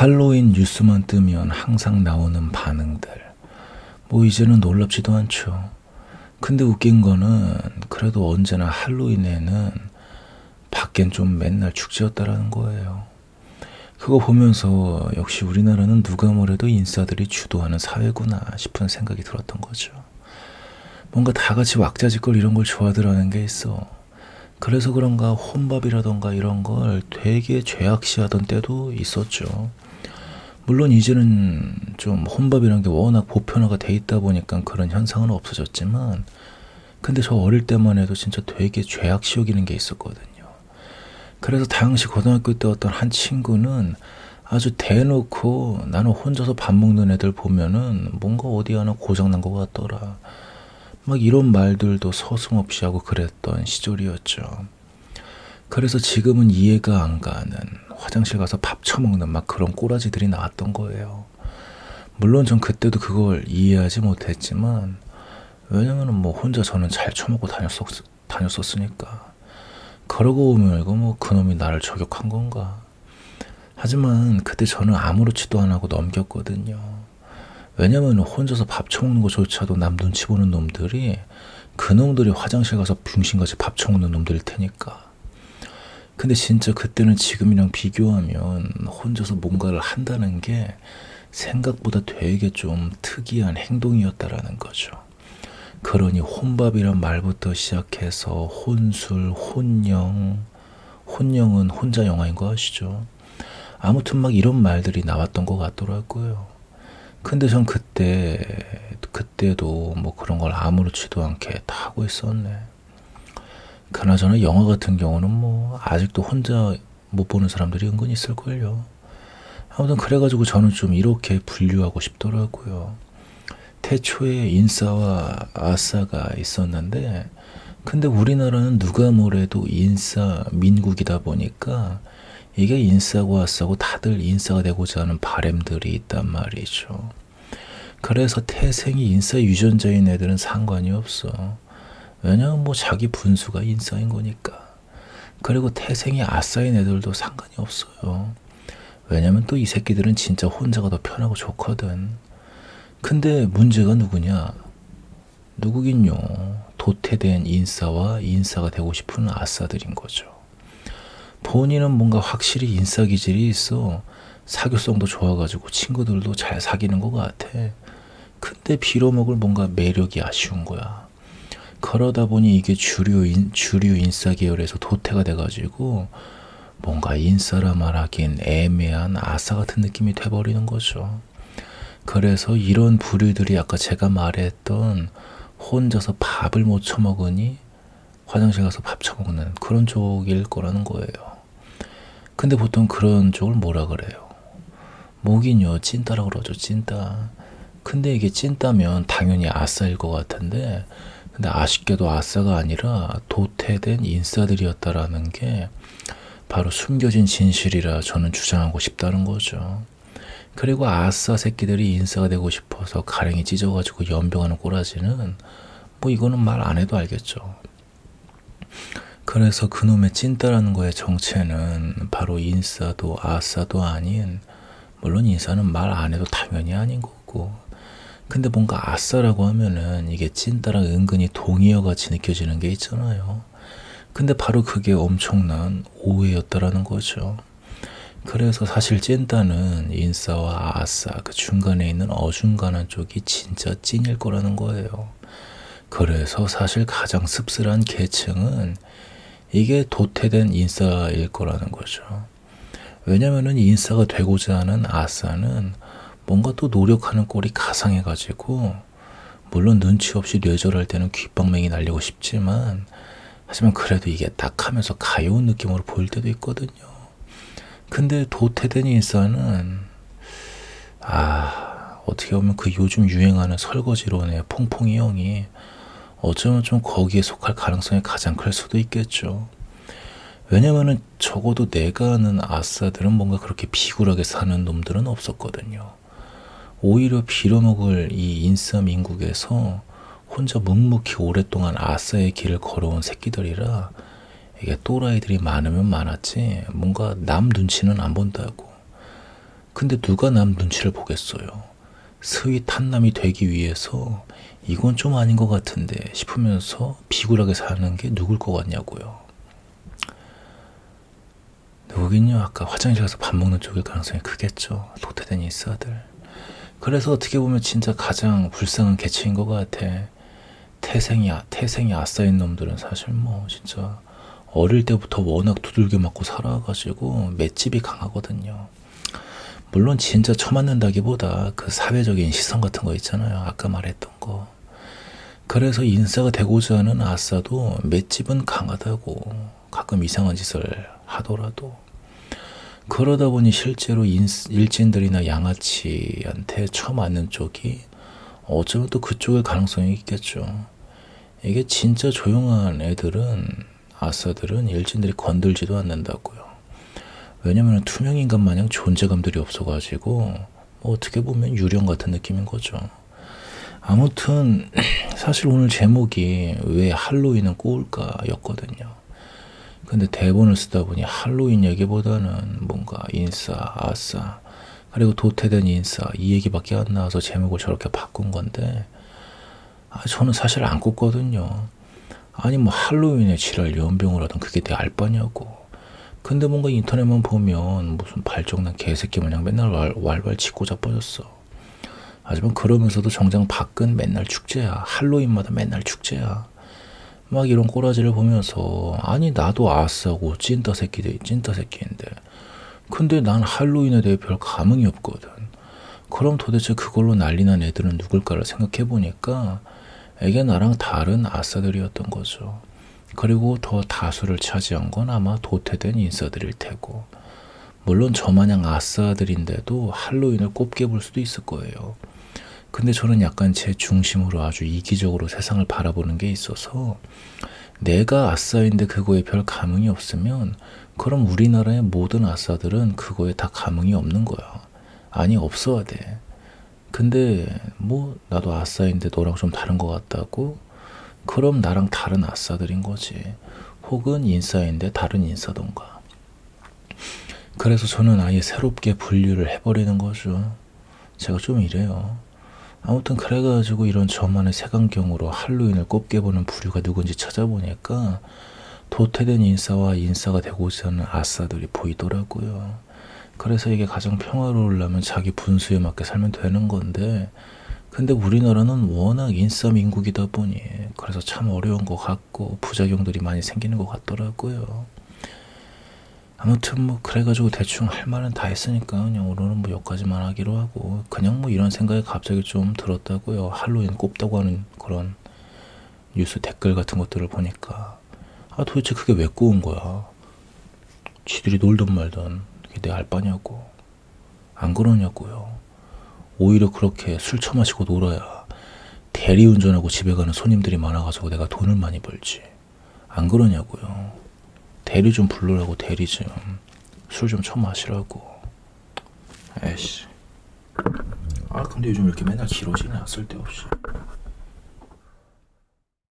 할로윈 뉴스만 뜨면 항상 나오는 반응들. 뭐 이제는 놀랍지도 않죠. 근데 웃긴 거는 그래도 언제나 할로윈에는 밖엔 좀 맨날 축제였다라는 거예요. 그거 보면서 역시 우리나라는 누가 뭐래도 인싸들이 주도하는 사회구나 싶은 생각이 들었던 거죠. 뭔가 다 같이 왁자지껄 이런 걸 좋아하더라는 게 있어. 그래서 그런가 혼밥이라던가 이런 걸 되게 죄악시하던 때도 있었죠. 물론 이제는 좀 혼밥이란 게 워낙 보편화가 돼 있다 보니까 그런 현상은 없어졌지만, 근데 저 어릴 때만 해도 진짜 되게 죄악시 여기는 게 있었거든요. 그래서 당시 고등학교 때 어떤 한 친구는 아주 대놓고 나는 혼자서 밥 먹는 애들 보면은 뭔가 어디 하나 고장난 것 같더라, 막 이런 말들도 서슴없이 하고 그랬던 시절이었죠. 그래서 지금은 이해가 안 가는, 화장실 가서 밥 처먹는 막 그런 꼬라지들이 나왔던 거예요. 물론 전 그때도 그걸 이해하지 못했지만, 왜냐면은 뭐 혼자 저는 잘 처먹고 다녔었으니까. 그러고 보면 이거 뭐 그놈이 나를 저격한 건가. 하지만 그때 저는 아무렇지도 안 하고 넘겼거든요. 왜냐면 혼자서 밥 처먹는 것조차도 남 눈치 보는 놈들이, 그놈들이 화장실 가서 병신같이 밥 처먹는 놈들일 테니까. 근데 진짜 그때는 지금이랑 비교하면 혼자서 뭔가를 한다는 게 생각보다 되게 좀 특이한 행동이었다라는 거죠. 그러니 혼밥이란 말부터 시작해서 혼술, 혼영, 혼영은 혼자 영화인 거 아시죠? 아무튼 막 이런 말들이 나왔던 것 같더라고요. 근데 전 그때도 뭐 그런 걸 아무렇지도 않게 다 하고 있었네. 그나저나 영화 같은 경우는 뭐 아직도 혼자 못 보는 사람들이 은근히 있을걸요. 아무튼 그래가지고 저는 좀 이렇게 분류하고 싶더라고요. 태초에 인싸와 아싸가 있었는데, 근데 우리나라는 누가 뭐래도 인싸 민국이다 보니까 이게 인싸고 아싸고 다들 인싸가 되고자 하는 바램들이 있단 말이죠. 그래서 태생이 인싸 유전자인 애들은 상관이 없어. 왜냐면 뭐 자기 분수가 인싸인 거니까. 그리고 태생이 아싸인 애들도 상관이 없어요. 왜냐면 또 이 새끼들은 진짜 혼자가 더 편하고 좋거든. 근데 문제가 누구냐? 누구긴요. 도태된 인싸와 인싸가 되고 싶은 아싸들인 거죠. 본인은 뭔가 확실히 인싸 기질이 있어. 사교성도 좋아가지고 친구들도 잘 사귀는 것 같아. 근데 빌어먹을 뭔가 매력이 아쉬운 거야. 그러다 보니 이게 주류 인싸 계열에서 도태가 돼가지고 뭔가 인싸라 말하긴 애매한 아싸 같은 느낌이 돼버리는 거죠. 그래서 이런 부류들이 아까 제가 말했던 혼자서 밥을 못 처먹으니 화장실 가서 밥 처먹는 그런 쪽일 거라는 거예요. 근데 보통 그런 쪽을 뭐라 그래요? 뭐긴요, 찐따라 그러죠, 찐따. 근데 이게 찐따면 당연히 아싸일 것 같은데, 근데 아쉽게도 아싸가 아니라 도태된 인싸들이었다라는 게 바로 숨겨진 진실이라 저는 주장하고 싶다는 거죠. 그리고 아싸 새끼들이 인싸가 되고 싶어서 가랭이 찢어가지고 연병하는 꼬라지는 뭐 이거는 말 안 해도 알겠죠. 그래서 그놈의 찐따라는 거의 정체는 바로 인싸도 아싸도 아닌, 물론 인싸는 말 안 해도 당연히 아닌 거고, 근데 뭔가 아싸라고 하면은 이게 찐따랑 은근히 동의어 같이 느껴지는 게 있잖아요. 근데 바로 그게 엄청난 오해였다라는 거죠. 그래서 사실 찐따는 인싸와 아싸 그 중간에 있는 어중간한 쪽이 진짜 찐일 거라는 거예요. 그래서 사실 가장 씁쓸한 계층은 이게 도태된 인싸일 거라는 거죠. 왜냐면은 인싸가 되고자 하는 아싸는 뭔가 또 노력하는 꼴이 가상해가지고, 물론 눈치 없이 뇌절할 때는 귓방맹이 날리고 싶지만, 하지만 그래도 이게 딱 하면서 가여운 느낌으로 보일 때도 있거든요. 근데 도태된 인싸는 어떻게 보면 그 요즘 유행하는 설거지론의 퐁퐁이 형이 어쩌면 좀 거기에 속할 가능성이 가장 클 수도 있겠죠. 왜냐면은 적어도 내가 아는 아싸들은 뭔가 그렇게 비굴하게 사는 놈들은 없었거든요. 오히려 빌어먹을 이 인싸 민국에서 혼자 묵묵히 오랫동안 아싸의 길을 걸어온 새끼들이라 이게 또라이들이 많으면 많았지 뭔가 남 눈치는 안 본다고. 근데 누가 남 눈치를 보겠어요. 스윗 한남이 되기 위해서 이건 좀 아닌 것 같은데 싶으면서 비굴하게 사는 게 누굴 것 같냐고요. 누구긴요. 아까 화장실 가서 밥 먹는 쪽일 가능성이 크겠죠. 도태된 인싸들. 그래서 어떻게 보면 진짜 가장 불쌍한 계층인 것 같아. 태생이 아싸인 놈들은 사실 뭐 진짜 어릴 때부터 워낙 두들겨 맞고 살아가지고 맷집이 강하거든요. 물론 진짜 처맞는다기보다 그 사회적인 시선 같은 거 있잖아요. 아까 말했던 거. 그래서 인싸가 되고자 하는 아싸도 맷집은 강하다고. 가끔 이상한 짓을 하더라도. 그러다 보니 실제로 일진들이나 양아치한테 처맞는 쪽이 어쩌면 또 그쪽일 가능성이 있겠죠. 이게 진짜 조용한 애들은, 아싸들은 일진들이 건들지도 않는다고요. 왜냐면 투명인간 마냥 존재감들이 없어가지고 어떻게 보면 유령 같은 느낌인 거죠. 아무튼 사실 오늘 제목이 왜 할로윈은 꼬울까 였거든요. 근데 대본을 쓰다 보니 할로윈 얘기보다는 뭔가 인싸, 아싸, 그리고 도태된 인싸 이 얘기밖에 안 나와서 제목을 저렇게 바꾼 건데 저는 사실 안 꼽거든요. 아니 뭐 할로윈에 지랄 연병을 하던 그게 내 알바냐고. 근데 뭔가 인터넷만 보면 무슨 발정난 개새끼 마냥 맨날 왈왈 짓고 자빠졌어. 하지만 그러면서도 정작 밖은 맨날 축제야. 할로윈마다 맨날 축제야. 막 이런 꼬라지를 보면서 아니 나도 아싸고 찐따 새끼인데 근데 난 할로윈에 대해 별 감흥이 없거든. 그럼 도대체 그걸로 난리난 애들은 누굴까를 생각해보니까 이게 나랑 다른 아싸들이었던 거죠. 그리고 더 다수를 차지한 건 아마 도태된 인싸들일 테고, 물론 저마냥 아싸들인데도 할로윈을 꼽게 볼 수도 있을 거예요. 근데 저는 약간 제 중심으로 아주 이기적으로 세상을 바라보는 게 있어서 내가 아싸인데 그거에 별 감흥이 없으면 그럼 우리나라의 모든 아싸들은 그거에 다 감흥이 없는 거야. 아니 없어야 돼. 근데 뭐 나도 아싸인데 너랑 좀 다른 것 같다고? 그럼 나랑 다른 아싸들인 거지. 혹은 인싸인데 다른 인싸던가. 그래서 저는 아예 새롭게 분류를 해버리는 거죠. 제가 좀 이래요. 아무튼 그래가지고 이런 저만의 색안경으로 할로윈을 꼽게 보는 부류가 누군지 찾아보니까 도태된 인싸와 인싸가 되고자 하는 아싸들이 보이더라고요. 그래서 이게 가장 평화로우려면 자기 분수에 맞게 살면 되는 건데 근데 우리나라는 워낙 인싸 민국이다 보니 그래서 참 어려운 것 같고 부작용들이 많이 생기는 것 같더라고요. 아무튼 뭐 그래가지고 대충 할 말은 다 했으니까 그냥 오늘은 뭐 여기까지만 하기로 하고 그냥 뭐 이런 생각이 갑자기 좀 들었다고요. 할로윈 꼽다고 하는 그런 뉴스 댓글 같은 것들을 보니까 도대체 그게 왜 꼬운 거야. 지들이 놀던 말던 그게 내 알바냐고. 안 그러냐고요. 오히려 그렇게 술 처마시고 놀아야 대리운전하고 집에 가는 손님들이 많아가지고 내가 돈을 많이 벌지. 안 그러냐고요. 대리 좀 부르라고. 대리 좀 술 좀 처마시라고. 에이씨. 근데 요즘 왜 이렇게 맨날 길어지냐 쓸데없이.